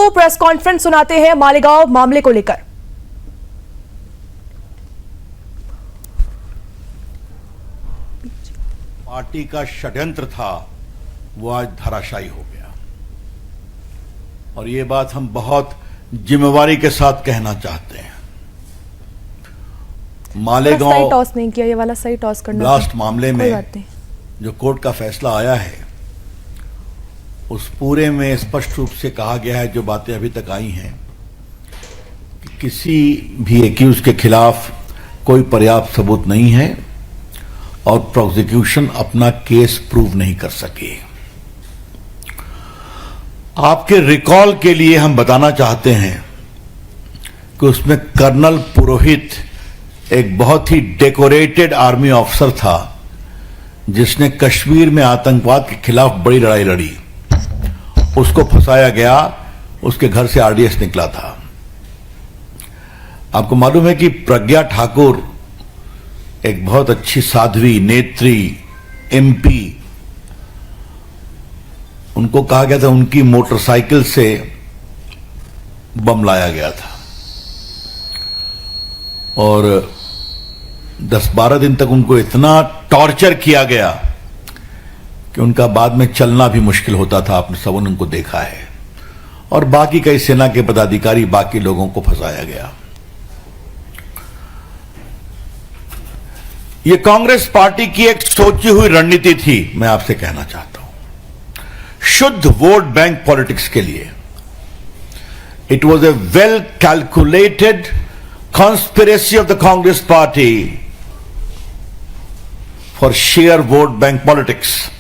को press conference सुनाते हैं मालेगांव मामले को लेकर। पार्टी का षड्यंत्र था वो आज धराशायी हो गया और ये बात हम बहुत जिम्मेवारी के साथ कहना चाहते हैं। मालेगांव सही टॉस नहीं किया, ये वाला सही टॉस करना ब्लास्ट मामले में जो कोर्ट का फैसला आया है उस पूरे में स्पष्ट रूप से कहा गया है, जो बातें अभी तक आई हैं, कि किसी भी एक्यूज के खिलाफ कोई पर्याप्त सबूत नहीं है और प्रोसिक्यूशन अपना केस प्रूव नहीं कर सके। आपके रिकॉल के लिए हम बताना चाहते हैं कि उसमें कर्नल पुरोहित एक बहुत ही डेकोरेटेड आर्मी ऑफिसर था जिसने कश्मीर में आतंकवाद के खिलाफ बड़ी लड़ाई लड़ी। उसको फंसाया गया, उसके घर से आरडीएक्स निकला था। आपको मालूम है कि प्रज्ञा ठाकुर एक बहुत अच्छी साध्वी नेत्री एमपी, उनको कहा गया था उनकी मोटरसाइकिल से बम लाया गया था और 10-12 दिन तक उनको इतना टॉर्चर किया गया कि उनका बाद में चलना भी मुश्किल होता था। आपने सबने उनको देखा है और बाकी कई सेना के पदाधिकारी, बाकी लोगों को फंसाया गया। यह कांग्रेस पार्टी की एक सोची हुई रणनीति थी। मैं आपसे कहना चाहता हूं, शुद्ध वोट बैंक पॉलिटिक्स के लिए it was a well calculated conspiracy of the Congress party for share vote bank politics.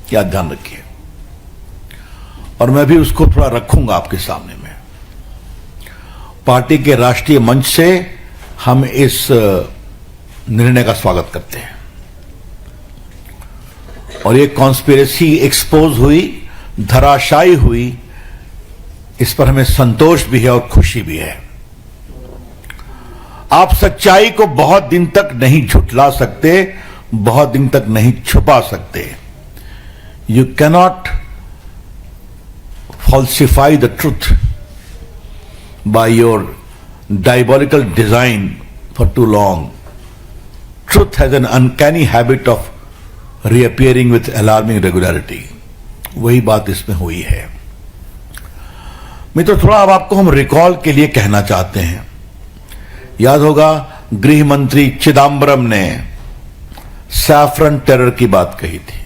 क्या ध्यान रखिए, और मैं भी उसको थोड़ा रखूंगा आपके सामने में। पार्टी के राष्ट्रीय मंच से हम इस निर्णय का स्वागत करते हैं और ये कॉन्स्पिरेसी एक्सपोज हुई, धराशायी हुई, इस पर हमें संतोष भी है और खुशी भी है। आप सच्चाई को बहुत दिन तक नहीं झुठला सकते, बहुत दिन तक नहीं छुपा सकते। You cannot falsify the truth by your diabolical design for too long. Truth has an uncanny habit of reappearing with alarming regularity. वही बात इसमें हुई है। मैं तो थोड़ा अब आपको हम रिकॉल के लिए कहना चाहते हैं। याद होगा गृह मंत्री चिदम्बरम ने सैफरन टेरर की बात कही थी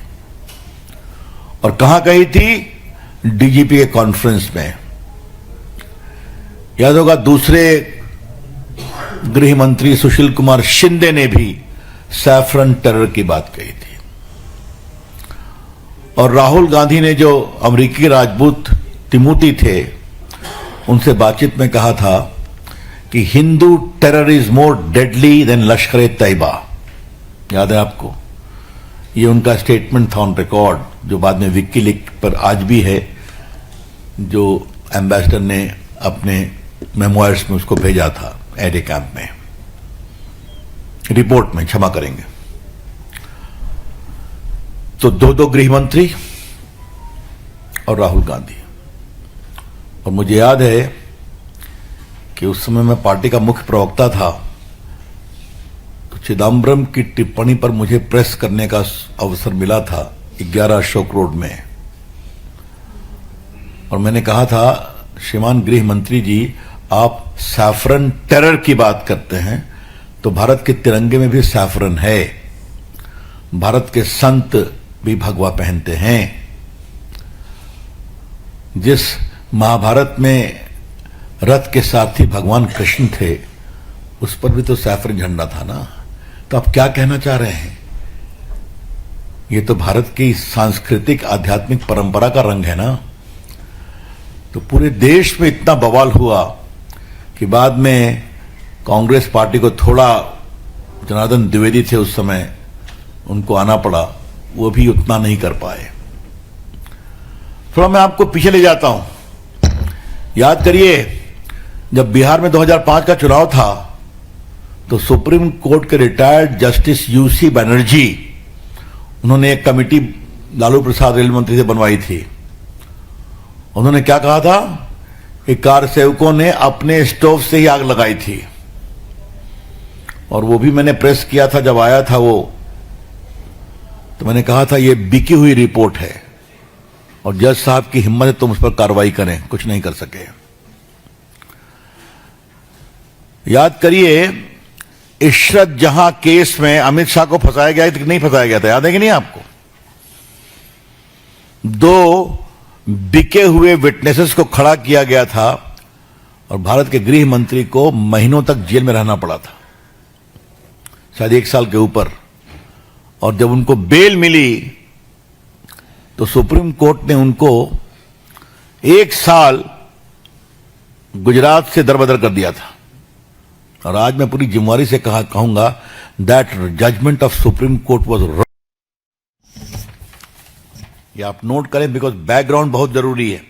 और कहां कही थी? डीजीपी के कॉन्फ्रेंस में। याद होगा दूसरे गृह मंत्री सुशील कुमार शिंदे ने भी सैफरन टेरर की बात कही थी और राहुल गांधी ने, जो अमेरिकी राजदूत तिमोथी थे, उनसे बातचीत में कहा था कि Hindu terror is more deadly than Lashkar-e-Taiba. याद है आपको? ये उनका स्टेटमेंट था ऑन रिकॉर्ड, जो बाद में विकीलीक पर आज भी है, जो एम्बेसडर ने अपने मेमोयर्स में उसको भेजा था एडे कैंप में, रिपोर्ट में, क्षमा करेंगे। तो दो गृह मंत्री और राहुल गांधी। और मुझे याद है कि उस समय मैं पार्टी का मुख्य प्रवक्ता था, तो चिदम्बरम की टिप्पणी पर मुझे प्रेस करने का अवसर मिला था 11 अशोक रोड में और मैंने कहा था, श्रीमान गृह मंत्री जी, आप सैफरन टेरर की बात करते हैं तो भारत के तिरंगे में भी सैफरन है। भारत के संत भी भगवा पहनते हैं। जिस महाभारत में रथ के सारथी भगवान कृष्ण थे, उस पर भी तो सैफरन झंडा था ना। तो आप क्या कहना चाह रहे हैं? ये तो भारत की सांस्कृतिक आध्यात्मिक परंपरा का रंग है ना। तो पूरे देश में इतना बवाल हुआ कि बाद में कांग्रेस पार्टी को थोड़ा, जनार्दन द्विवेदी थे उस समय, उनको आना पड़ा, वो भी उतना नहीं कर पाए। थोड़ा मैं आपको पीछे ले जाता हूं। याद करिए, जब बिहार में 2005 का चुनाव था तो सुप्रीम कोर्ट के रिटायर्ड जस्टिस यूसी बनर्जी, उन्होंने एक कमेटी लालू प्रसाद रेल मंत्री से बनवाई थी। उन्होंने क्या कहा था कि कार सेवकों ने अपने स्टोव से ही आग लगाई थी, और वो भी मैंने प्रेस किया था। जब आया था वो, तो मैंने कहा था ये बिकी हुई रिपोर्ट है, और जज साहब की हिम्मत है तुम उस पर कार्रवाई करें, कुछ नहीं कर सके। याद करिए, इशरत जहां केस में अमित शाह को फंसाया गया था कि नहीं फंसाया गया था, याद है कि नहीं आपको? 2 बिके हुए विटनेसेस को खड़ा किया गया था, और भारत के गृह मंत्री को महीनों तक जेल में रहना पड़ा था, शायद 1 साल के ऊपर। और जब उनको बेल मिली तो सुप्रीम कोर्ट ने उनको 1 साल गुजरात से दरबदर कर दिया था। और आज मैं पूरी जिम्मेवारी से कहूंगा that judgment of supreme court was wrong. ये आप नोट करें, बिकॉज बैकग्राउंड बहुत जरूरी है।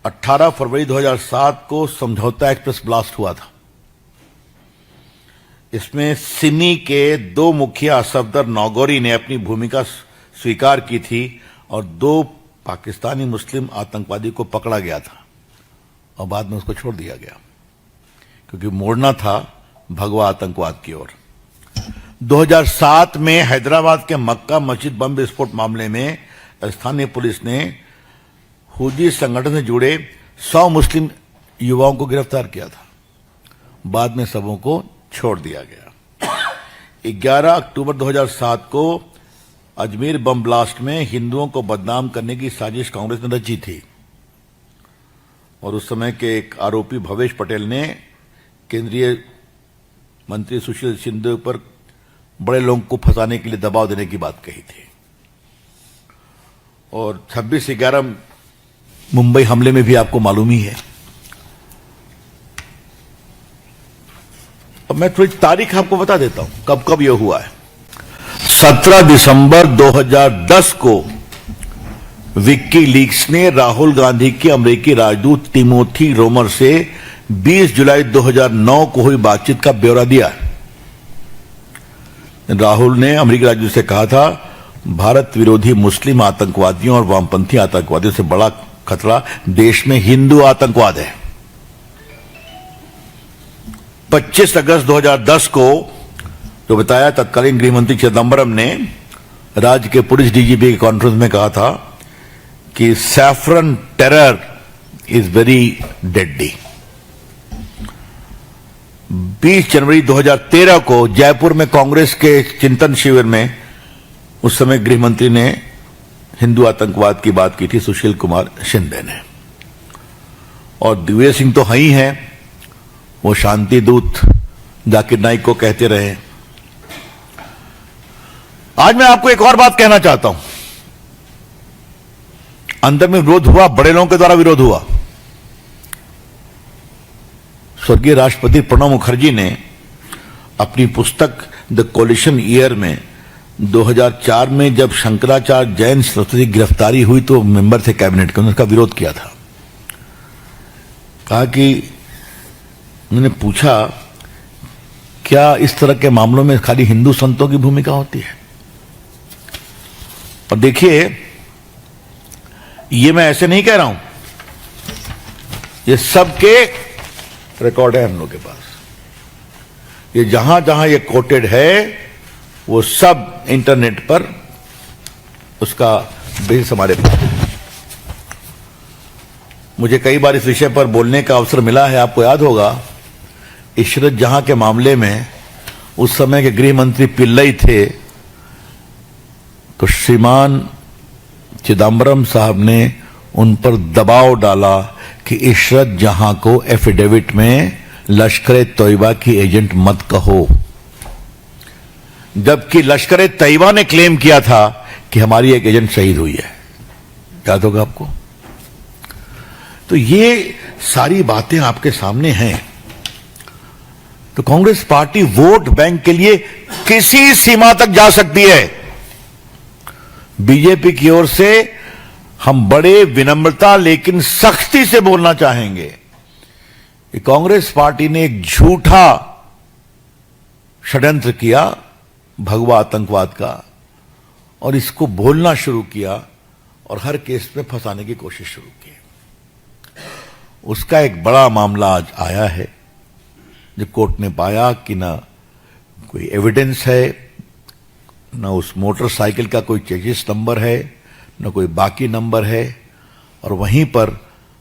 18 फरवरी 2007 को समझौता एक्सप्रेस ब्लास्ट हुआ था। इसमें सिमी के 2 मुखिया सफदर नौगोरी ने अपनी भूमिका स्वीकार की थी, और 2 पाकिस्तानी मुस्लिम आतंकवादी को पकड़ा गया था, और बाद में उसको छोड़ दिया गया, क्योंकि मोड़ना था भगवा आतंकवाद की ओर। 2007 में हैदराबाद के मक्का मस्जिद बम विस्फोट मामले में स्थानीय पुलिस ने हुजी संगठन से जुड़े 100 मुस्लिम युवाओं को गिरफ्तार किया था। बाद में सबों को छोड़ दिया गया। 11 अक्टूबर 2007 को अजमेर बम ब्लास्ट में हिंदुओं को बदनाम करने की साजिश कांग्रेस ने रची थी, और उस समय के एक आरोपी भवेश पटेल ने केंद्रीय मंत्री सुशील शिंदे पर बड़े लोगों को फंसाने के लिए दबाव देने की बात कही थी। और 26/11 मुंबई हमले में भी आपको मालूम ही है। अब मैं थोड़ी तारीख आपको बता देता हूं कब कब यह हुआ है। 17 दिसंबर 2010 को विक्की लीक्स ने राहुल गांधी के अमेरिकी राजदूत टिमोथी रोमर से 20 जुलाई 2009 को हुई बातचीत का ब्यौरा दिया। राहुल ने अमेरिकी राजदूत से कहा था, भारत विरोधी मुस्लिम आतंकवादियों और वामपंथी आतंकवादियों से बड़ा खतरा देश में हिंदू आतंकवाद है। 25 अगस्त 2010 को जो बताया, तत्कालीन गृह मंत्री चिदंबरम ने राज्य के पुलिस डीजीपी की कॉन्फ्रेंस में कहा था कि saffron terror is very deadly. 20 जनवरी 2013 को जयपुर में कांग्रेस के चिंतन शिविर में उस समय गृह मंत्री ने हिंदू आतंकवाद की बात की थी, सुशील कुमार शिंदे ने। और दिग्विजय सिंह तो ही हैं, वो शांति दूत जाकिर नाइक को कहते रहे। आज मैं आपको एक और बात कहना चाहता हूं। अंदर में विरोध हुआ, बड़े लोगों के द्वारा विरोध हुआ। स्वर्गीय राष्ट्रपति प्रणब मुखर्जी ने अपनी पुस्तक द कोलिशन ईयर में 2004 में जब शंकराचार्य जैन सरस्वती की गिरफ्तारी हुई तो मेंबर थे कैबिनेट के, उन्होंने उसका विरोध किया था। कहा कि उन्होंने पूछा, क्या इस तरह के मामलों में खाली हिंदू संतों की भूमिका होती है? और देखिए, ये मैं ऐसे नहीं कह रहा हूं, ये सबके रिकॉर्ड है हम लोग के पास। ये जहां जहां ये कोटेड है वो सब इंटरनेट पर उसका बेस हमारे पास है। मुझे कई बार इस विषय पर बोलने का अवसर मिला है। आपको याद होगा, इशरत जहां के मामले में उस समय के गृह मंत्री पिल्लई थे, तो श्रीमान चिदंबरम साहब ने उन पर दबाव डाला कि इशरत जहां को एफिडेविट में लश्कर तैयबा की एजेंट मत कहो, जबकि लश्कर तैयबा ने क्लेम किया था कि हमारी एक एजेंट शहीद हुई है। याद होगा आपको? तो ये सारी बातें आपके सामने हैं। तो कांग्रेस पार्टी वोट बैंक के लिए किसी सीमा तक जा सकती है। बीजेपी की ओर से हम बड़े विनम्रता लेकिन सख्ती से बोलना चाहेंगे कि कांग्रेस पार्टी ने एक झूठा षड्यंत्र किया भगवा आतंकवाद का, और इसको बोलना शुरू किया और हर केस में फंसाने की कोशिश शुरू की। उसका एक बड़ा मामला आज आया है, जो कोर्ट ने पाया कि ना कोई एविडेंस है, ना उस मोटरसाइकिल का कोई चेजिस नंबर है, ना कोई बाकी नंबर है, और वहीं पर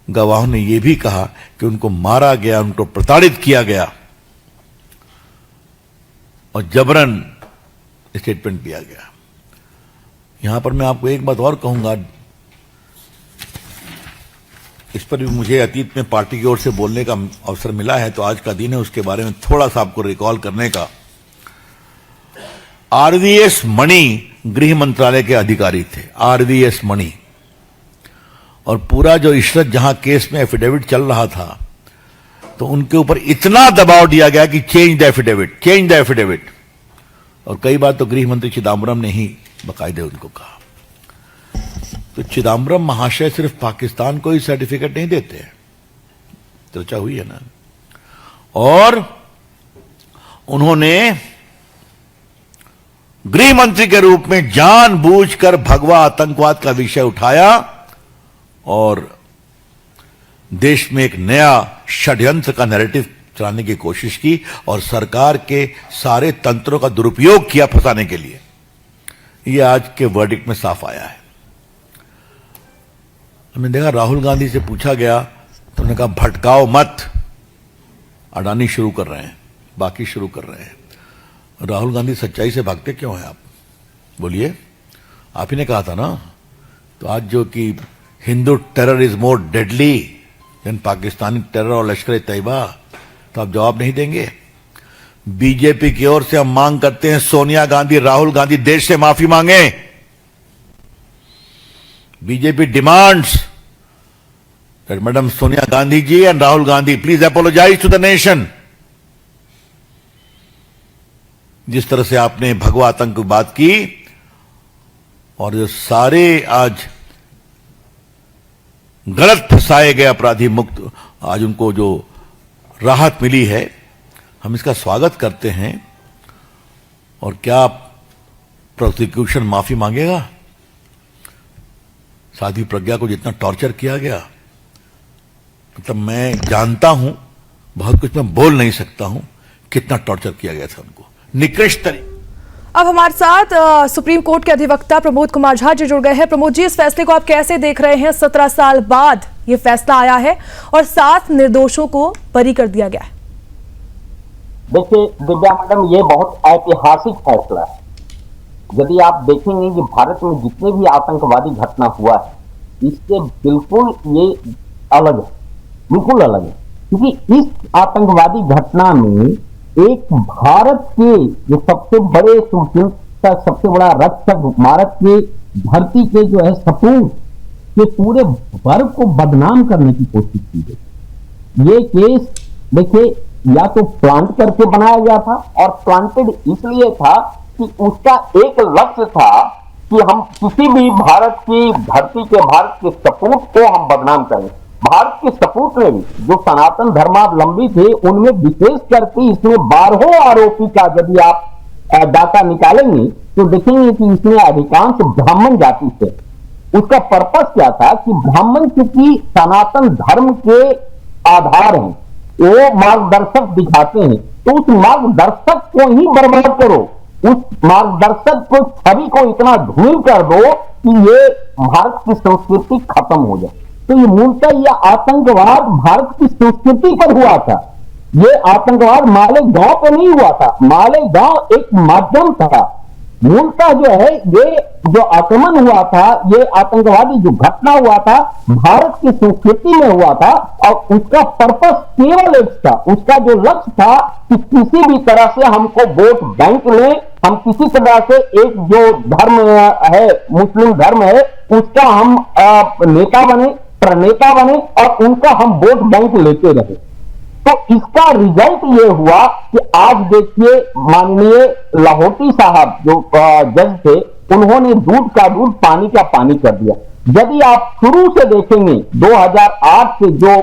गवाहों ने यह भी कहा कि उनको मारा गया, उनको प्रताड़ित किया गया और जबरन स्टेटमेंट दिया गया। यहां पर मैं आपको एक बात और कहूंगा, इस पर भी मुझे अतीत में पार्टी की ओर से बोलने का अवसर मिला है, तो आज का दिन है उसके बारे में थोड़ा सा आपको रिकॉल करने का। आरवीएस मणि गृह मंत्रालय के अधिकारी थे, आरवीएस मणि, और पूरा जो इशरत जहां केस में एफिडेविट चल रहा था, तो उनके ऊपर इतना दबाव दिया गया कि change the affidavit, change the affidavit, और कई बार तो गृह मंत्री चिदम्बरम ने ही बाकायदे उनको कहा। तो चिदम्बरम महाशय सिर्फ पाकिस्तान को ही सर्टिफिकेट नहीं देते हैं, चर्चा हुई है ना, और उन्होंने गृह मंत्री के रूप में जानबूझकर भगवा आतंकवाद का विषय उठाया और देश में एक नया षड्यंत्र का नैरेटिव चलाने की कोशिश की और सरकार के सारे तंत्रों का दुरुपयोग किया फंसाने के लिए। यह आज के वर्डिक्ट में साफ आया है। हमने देखा राहुल गांधी से पूछा गया तो उन्होंने कहा भटकाओ मत, अडानी शुरू कर रहे हैं, बाकी शुरू कर रहे हैं। राहुल गांधी सच्चाई से भागते क्यों हैं आप? बोलिए, आप ही ने कहा था ना। तो आज जो कि Hindu terror is more deadly than Pakistani terror और लश्कर तैयबा, तो आप जवाब नहीं देंगे। बीजेपी की ओर से हम मांग करते हैं सोनिया गांधी, राहुल गांधी देश से माफी मांगे। BJP demands that madam Sonia Gandhi ji and Rahul Gandhi please apologise to the nation. जिस तरह से आपने भगवा आतंक की बात की और जो सारे आज गलत फंसाए गए अपराधी मुक्त, आज उनको जो राहत मिली है, हम इसका स्वागत करते हैं। और क्या प्रोसिक्यूशन माफी मांगेगा? साध्वी प्रज्ञा को जितना टॉर्चर किया गया, मतलब मैं जानता हूं, बहुत कुछ मैं बोल नहीं सकता हूं, कितना टॉर्चर किया गया था उनको निकृष्ट तरीके। अब हमारे साथ सुप्रीम कोर्ट के अधिवक्ता प्रमोद कुमार झा जी जुड़ गए हैं। प्रमोद जी, इस फैसले को आप कैसे देख रहे हैं? 17 साल बाद ये फैसला आया है और 7 निर्दोषों को बरी कर दिया गया है। देखिए दिव्या मैडम, ये बहुत ऐतिहासिक फैसला है। यदि आप देखेंगे कि भारत में जितने भी आतंकवादी घटना हुआ है, इससे बिल्कुल ये अलग है, बिल्कुल अलग है। क्योंकि इस आतंकवादी घटना में एक भारत के जो सबसे बड़े सुचिंतक, सबसे बड़ा रक्षक, भारत के धरती के जो है सपूत के पूरे वर्ग को बदनाम करने की कोशिश की गई। ये केस देखिए, या तो प्लांट करके बनाया गया था, और प्लांटेड इसलिए था कि उसका एक लक्ष्य था कि हम किसी भी भारत की धरती के, भारत के सपूत को हम बदनाम करें। भारत के सपूत में भी जो सनातन धर्मावलंबी थे, उनमें विशेष करके इसमें 12 आरोपी का यदि आप डाटा निकालेंगे तो देखेंगे कि इसमें अधिकांश ब्राह्मण जाति थे। उसका पर्पस क्या था कि ब्राह्मण चूंकि सनातन धर्म के आधार हैं, वो मार्गदर्शक दिखाते हैं, तो उस मार्गदर्शक को ही बर्बाद करो, उस मार्गदर्शक को, छवि को इतना धूल कर दो कि ये भारत की संस्कृति खत्म हो जाए। तो ये मूलतः यह आतंकवाद भारत की संस्कृति पर हुआ था। ये आतंकवाद मालेगांव पे नहीं हुआ था, मालेगांव एक माध्यम था। मूलतः जो है ये जो आक्रमण हुआ था, ये आतंकवादी जो घटना हुआ था, भारत की संस्कृति में हुआ था, और उसका पर्पस केवल एक था, उसका जो लक्ष्य था कि किसी भी तरह से हमको वोट बैंक में, हम किसी तरह से एक जो धर्म है, मुस्लिम धर्म है, उसका हम नेता बने, प्रणेता बने, और उनका हम वोट बैंक लेते रहे। तो इसका रिजल्ट ये हुआ कि आज देखिए माननीय लाहौटी साहब जो जज थे, उन्होंने दूध का दूध, पानी का पानी कर दिया। यदि आप शुरू से देखेंगे 2008 से, जो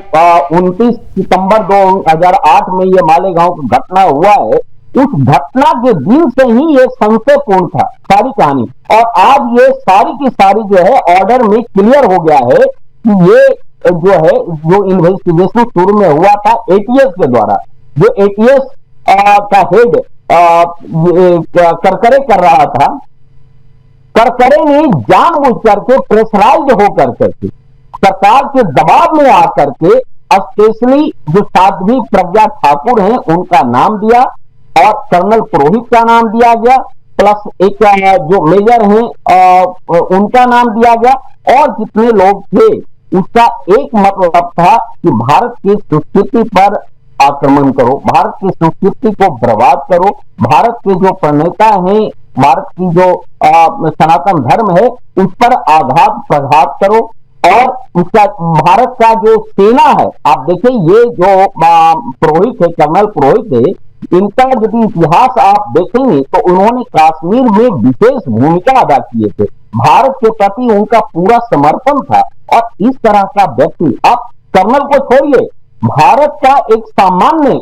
29 सितंबर 2008 में ये मालेगांव की घटना हुआ है, उस घटना के दिन से ही ये संशयपूर्ण था सारी कहानी। और आज ये सारी की सारी जो है ऑर्डर में क्लियर हो गया है कि ये जो है, जो इन्वेस्टिगेशन शुरू में हुआ था एटीएस के द्वारा, जो एटीएस का हेड करकरे कर रहा था, करकरे ने जानबूझ करके प्रेशराइज होकर के सरकार के दबाव में आकर के स्पेशली जो साध्वी प्रज्ञा ठाकुर हैं उनका नाम दिया और कर्नल पुरोहित का नाम दिया गया, प्लस एक जो मेजर हैं उनका नाम दिया गया, और जितने लोग थे उसका एक मतलब था कि भारत की संस्कृति पर आक्रमण करो, भारत की संस्कृति को बर्बाद करो, भारत के जो प्रणेता हैं, भारत की जो सनातन धर्म है उस पर आघात प्रघात करो, और उसका भारत का जो सेना है, आप देखिए ये जो पुरोहित है, कर्नल पुरोहित है, इनका यदि इतिहास आप देखेंगे तो उन्होंने कश्मीर में विशेष भूमिका अदा किए थे, भारत के प्रति उनका पूरा समर्पण था, और इस तरह का व्यक्ति, आप कर्नल को छोड़िए, भारत का एक सामान्य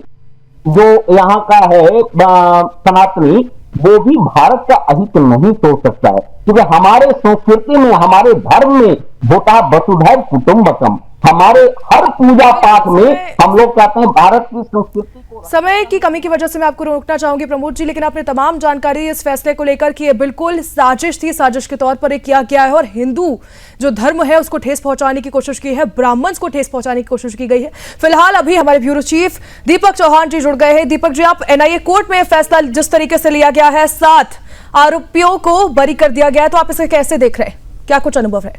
जो यहाँ का है सनातनी, वो भी भारत का अहित नहीं सोच सकता है, क्योंकि हमारे संस्कृति में, हमारे धर्म में होता वसुधैव कुटुंबकम, हमारे हर पूजा पाठ में हम लोग कहते हैं भारत की संस्कृति को। समय की कमी की वजह से मैं आपको रोकना चाहूंगी प्रमोद जी, लेकिन आपने तमाम जानकारी इस फैसले को लेकर कि ये बिल्कुल साजिश थी, साजिश के तौर पर ये किया गया है और हिंदू जो धर्म है उसको ठेस पहुंचाने की कोशिश की है, ब्राह्मण्स को ठेस पहुंचाने की कोशिश की गई है। फिलहाल अभी हमारे ब्यूरो चीफ दीपक चौहान जी जुड़ गए हैं। दीपक जी, आप एनआईए कोर्ट में फैसला जिस तरीके से लिया गया है, 7 आरोपियों को बरी कर दिया गया है, तो आप इसे कैसे देख रहे हैं, क्या कुछ अनुभव है?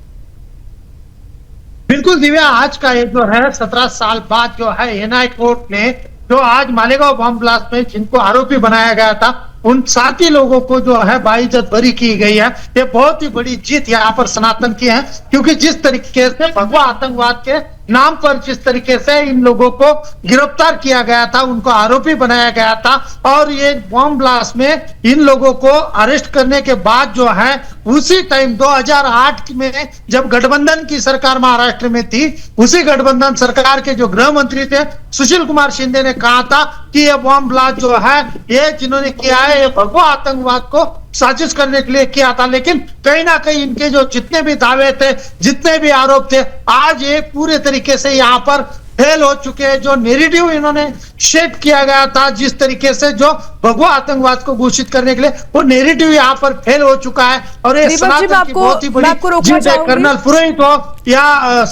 बिल्कुल दिव्या, आज का ये जो है 17 साल बाद जो है एनआईए कोर्ट ने जो आज मालेगांव बम ब्लास्ट में जिनको आरोपी बनाया गया था उन 7 ही लोगों को जो है बाइज्जत बरी की गई है। ये बहुत ही बड़ी जीत यहाँ पर सनातन की है, क्योंकि जिस तरीके से भगवा आतंकवाद के नाम पर जिस तरीके से इन लोगों को गिरफ्तार किया गया था, उनको आरोपी बनाया गया था, और ये बम ब्लास्ट में इन लोगों को अरेस्ट करने के बाद जो है उसी टाइम 2008 में जब गठबंधन की सरकार महाराष्ट्र में थी, उसी गठबंधन सरकार के जो गृह मंत्री थे सुशील कुमार शिंदे ने कहा था कि ये बम ब्लास्ट जो है ये जिन्होंने किया है ये भगवा आतंकवाद को साजिश करने के लिए किया था। लेकिन कहीं ना कहीं इनके जो जितने भी दावे थे, जितने भी आरोप थे, आज ये पूरे तरीके से यहाँ पर फेल हो चुके हैं। जो नैरेटिव इन्होंने शेप किया गया था, जिस तरीके से जो भगवा आतंकवाद को घोषित करने के लिए, वो नैरेटिव यहाँ पर फेल हो चुका है। और ये सनातन की बहुत ही बड़ी जीत है, कर्नल पुरोहित हो या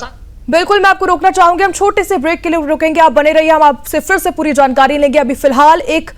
बिल्कुल, मैं आपको रोकना चाहूंगी। हम छोटे से ब्रेक के लिए रुकेंगे, आप बने रहिए, हम आपसे फिर से पूरी जानकारी लेंगे। अभी फिलहाल एक